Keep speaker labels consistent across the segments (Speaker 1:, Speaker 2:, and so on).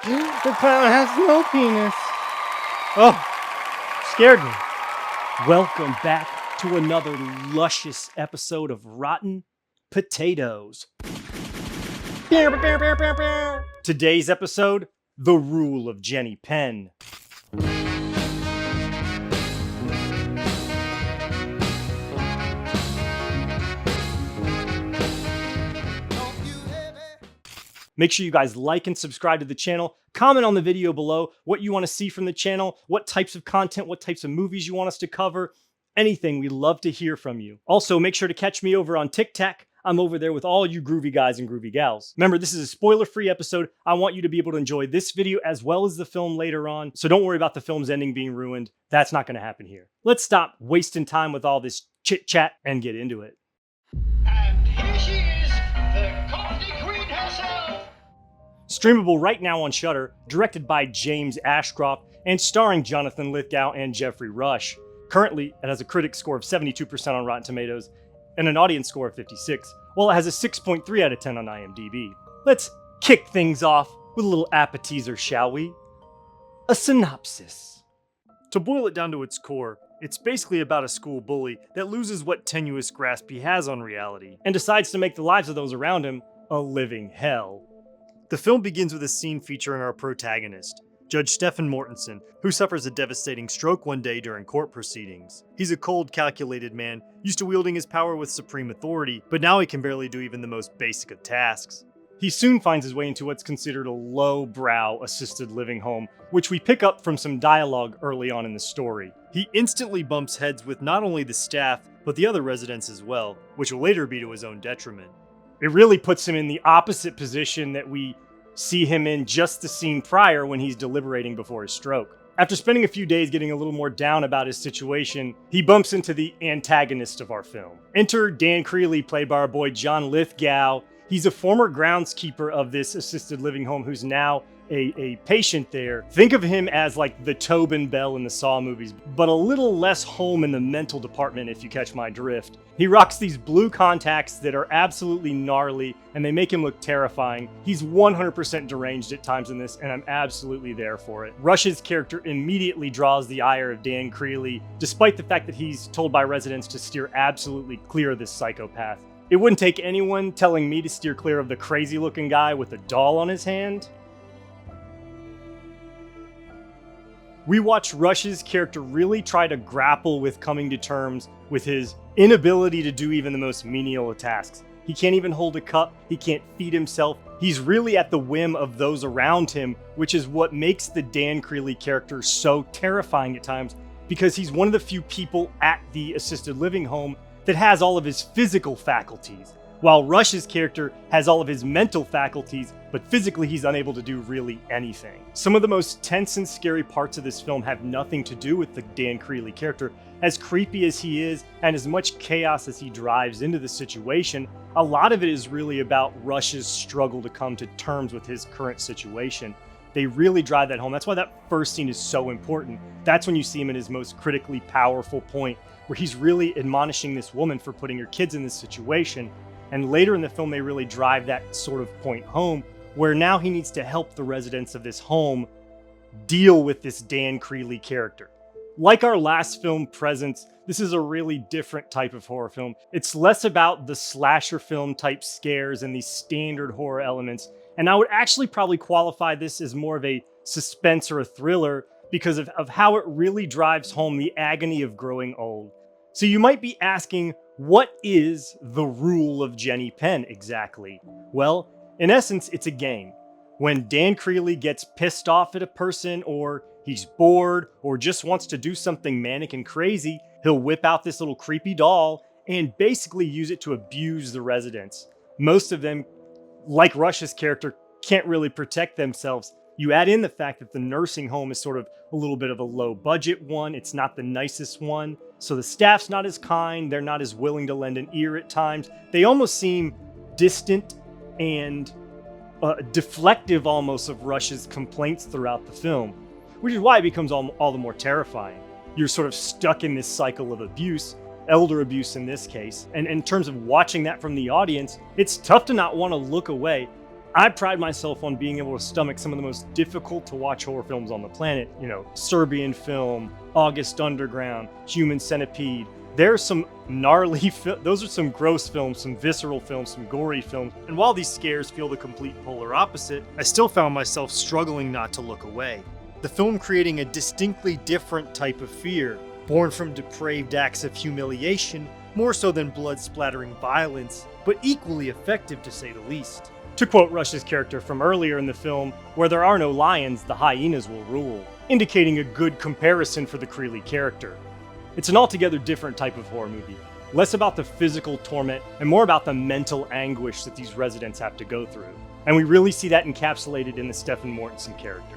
Speaker 1: The clown has no penis. Oh, scared me.
Speaker 2: Welcome back to another luscious episode of Rotten Potatoes. Today's episode, The Rule of Jenny Penn. Make sure you guys like and subscribe to the channel. Comment on the video below what you want to see from the channel, what types of content, what types of movies you want us to cover, anything. We love to hear from you. Also, make sure to catch me over on TikTok. I'm over there with all you groovy guys and groovy gals. Remember, this is a spoiler-free episode. I want you to be able to enjoy this video as well as the film later on, so don't worry about the film's ending being ruined. That's not going to happen here. Let's stop wasting time with all this chit-chat and get into it.
Speaker 3: And here she is, the Coffee Queen herself.
Speaker 2: Streamable right now on Shudder, directed by James Ashcroft, and starring Jonathan Lithgow and Jeffrey Rush. Currently, it has a critic score of 72% on Rotten Tomatoes and an audience score of 56, while it has a 6.3 out of 10 on IMDb. Let's kick things off with a little appetizer, shall we? A synopsis. To boil it down to its core, it's basically about a school bully that loses what tenuous grasp he has on reality and decides to make the lives of those around him a living hell. The film begins with a scene featuring our protagonist, Judge Stephen Mortensen, who suffers a devastating stroke one day during court proceedings. He's a cold, calculated man, used to wielding his power with supreme authority, but now he can barely do even the most basic of tasks. He soon finds his way into what's considered a low-brow assisted living home, which we pick up from some dialogue early on in the story. He instantly bumps heads with not only the staff, but the other residents as well, which will later be to his own detriment. It really puts him in the opposite position that we see him in just the scene prior when he's deliberating before his stroke. After spending a few days getting a little more down about his situation, he bumps into the antagonist of our film. Enter Dan Creeley, played by our boy John Lithgow. He's a former groundskeeper of this assisted living home who's now a patient there. Think of him as like the Tobin Bell in the Saw movies, but a little less home in the mental department, if you catch my drift. He rocks these blue contacts that are absolutely gnarly, and they make him look terrifying. He's 100% deranged at times in this, and I'm absolutely there for it. Rush's character immediately draws the ire of Dan Creeley, despite the fact that he's told by residents to steer absolutely clear of this psychopath. It wouldn't take anyone telling me to steer clear of the crazy-looking guy with a doll on his hand. We watch Rush's character really try to grapple with coming to terms with his inability to do even the most menial of tasks. He can't even hold a cup, he can't feed himself. He's really at the whim of those around him, which is what makes the Dan Creeley character so terrifying at times, because he's one of the few people at the assisted living home that has all of his physical faculties, while Rush's character has all of his mental faculties, but physically he's unable to do really anything. Some of the most tense and scary parts of this film have nothing to do with the Dan Creeley character. As creepy as he is, and as much chaos as he drives into the situation, a lot of it is really about Rush's struggle to come to terms with his current situation. They really drive that home. That's why that first scene is so important. That's when you see him at his most critically powerful point, where he's really admonishing this woman for putting her kids in this situation. And later in the film, they really drive that sort of point home, where now he needs to help the residents of this home deal with this Dan Creeley character. Like our last film, Presence, this is a really different type of horror film. It's less about the slasher film type scares and these standard horror elements, and I would actually probably qualify this as more of a suspense or a thriller because of how it really drives home the agony of growing old. So you might be asking, what is the rule of Jenny Penn exactly? Well, in essence, it's a game. When Dan Creeley gets pissed off at a person, or he's bored, or just wants to do something manic and crazy, he'll whip out this little creepy doll and basically use it to abuse the residents. Most of them, like Rush's character, can't really protect themselves. You add in the fact that the nursing home is sort of a little bit of a low budget one. It's not the nicest one. So the staff's not as kind. They're not as willing to lend an ear at times. They almost seem distant and deflective almost of Rush's complaints throughout the film, which is why it becomes all the more terrifying. You're sort of stuck in this cycle of abuse, elder abuse in this case. And in terms of watching that from the audience, it's tough to not want to look away. I pride myself on being able to stomach some of the most difficult to watch horror films on the planet. You know, Serbian Film, August Underground, Human Centipede. There's some gnarly, those are some gross films, some visceral films, some gory films. And while these scares feel the complete polar opposite, I still found myself struggling not to look away. The film creating a distinctly different type of fear, born from depraved acts of humiliation, more so than blood-splattering violence, but equally effective to say the least. To quote Rush's character from earlier in the film, where there are no lions, the hyenas will rule, indicating a good comparison for the Creeley character. It's an altogether different type of horror movie, less about the physical torment and more about the mental anguish that these residents have to go through. And we really see that encapsulated in the Stephen Mortensen character.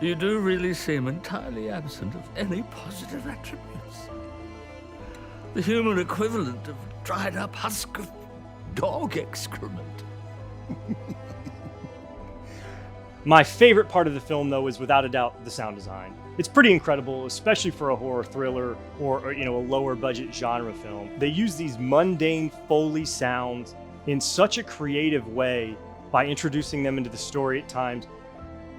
Speaker 4: You do really seem entirely absent of any positive attributes. The human equivalent of dried up husk of dog excrement.
Speaker 2: My favorite part of the film, though, is without a doubt the sound design. It's pretty incredible, especially for a horror thriller or a lower budget genre film. They use these mundane Foley sounds in such a creative way by introducing them into the story at times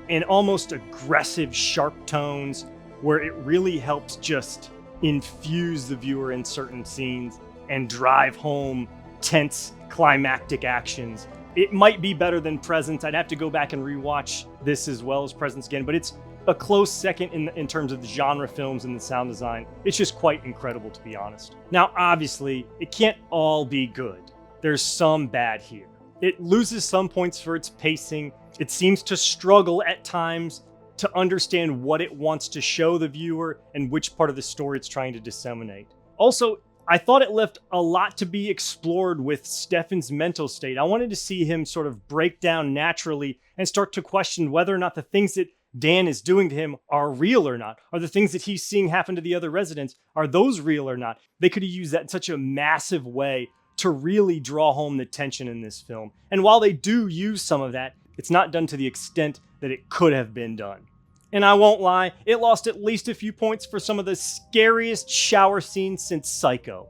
Speaker 2: in almost aggressive, sharp tones where it really helps just infuse the viewer in certain scenes and drive home tense, climactic actions. It might be better than Presence. I'd have to go back and rewatch this as well as Presence again, but it's a close second in terms of the genre films and the sound design. It's just quite incredible, to be honest. Now, obviously, it can't all be good. There's some bad here. It loses some points for its pacing. It seems to struggle at times to understand what it wants to show the viewer and which part of the story it's trying to disseminate. Also, I thought it left a lot to be explored with Stephen's mental state. I wanted to see him sort of break down naturally and start to question whether or not the things that Dan is doing to him are real or not. Are the things that he's seeing happen to the other residents, are those real or not? They could have used that in such a massive way to really draw home the tension in this film. And while they do use some of that, it's not done to the extent that it could have been done. And I won't lie, it lost at least a few points for some of the scariest shower scenes since Psycho.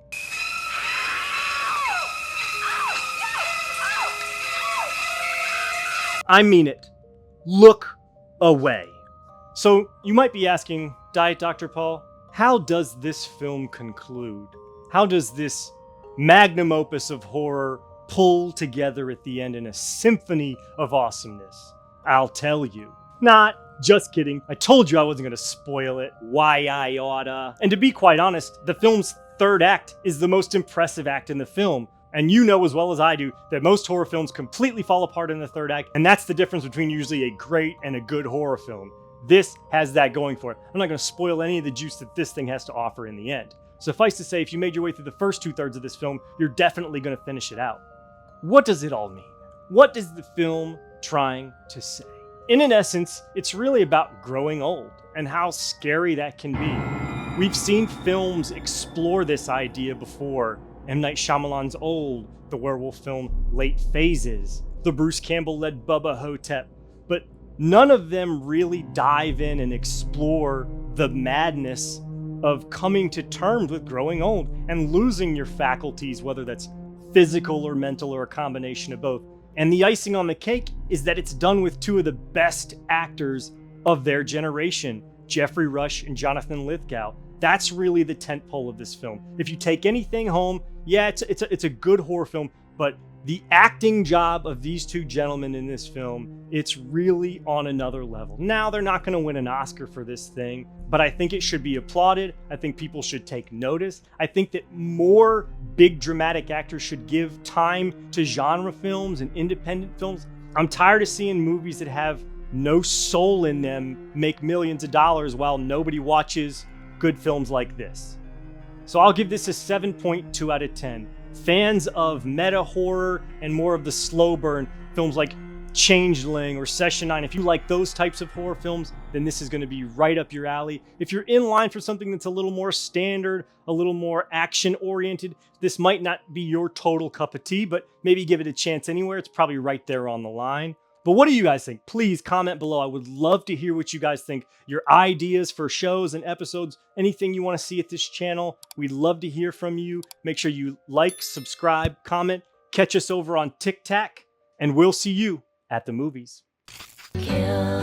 Speaker 2: I mean it. Look away. So you might be asking, Diet Dr. Paul, how does this film conclude? How does this magnum opus of horror pull together at the end in a symphony of awesomeness? I'll tell you. Not just kidding. I told you I wasn't going to spoil it. Why I oughta. And to be quite honest, the film's third act is the most impressive act in the film. And you know as well as I do that most horror films completely fall apart in the third act, and that's the difference between usually a great and a good horror film. This has that going for it. I'm not going to spoil any of the juice that this thing has to offer in the end. Suffice to say, if you made your way through the first 2/3 of this film, you're definitely going to finish it out. What does it all mean? What is the film trying to say? In essence, it's really about growing old and how scary that can be. We've seen films explore this idea before. M. Night Shyamalan's Old, the werewolf film Late Phases, the Bruce Campbell-led Bubba Hotep, but none of them really dive in and explore the madness of coming to terms with growing old and losing your faculties, whether that's physical or mental or a combination of both. And the icing on the cake is that it's done with two of the best actors of their generation, Jeffrey Rush and Jonathan Lithgow. That's really the tentpole of this film. If you take anything home, yeah, it's a good horror film, but the acting job of these two gentlemen in this film, it's really on another level. Now, they're not going to win an Oscar for this thing, but I think it should be applauded. I think people should take notice. I think that more big dramatic actors should give time to genre films and independent films. I'm tired of seeing movies that have no soul in them make millions of dollars while nobody watches good films like this. So I'll give this a 7.2 out of 10. Fans of meta horror and more of the slow burn films like Changeling or Session 9, if you like those types of horror films, then this is going to be right up your alley. If you're in line for something that's a little more standard, a little more action oriented, this might not be your total cup of tea, but maybe give it a chance anywhere. It's probably right there on the line. But what do you guys think? Please comment below. I would love to hear what you guys think. Your ideas for shows and episodes, anything you want to see at this channel. We'd love to hear from you. Make sure you like, subscribe, comment. Catch us over on TikTok And we'll see you at the movies.
Speaker 5: Kill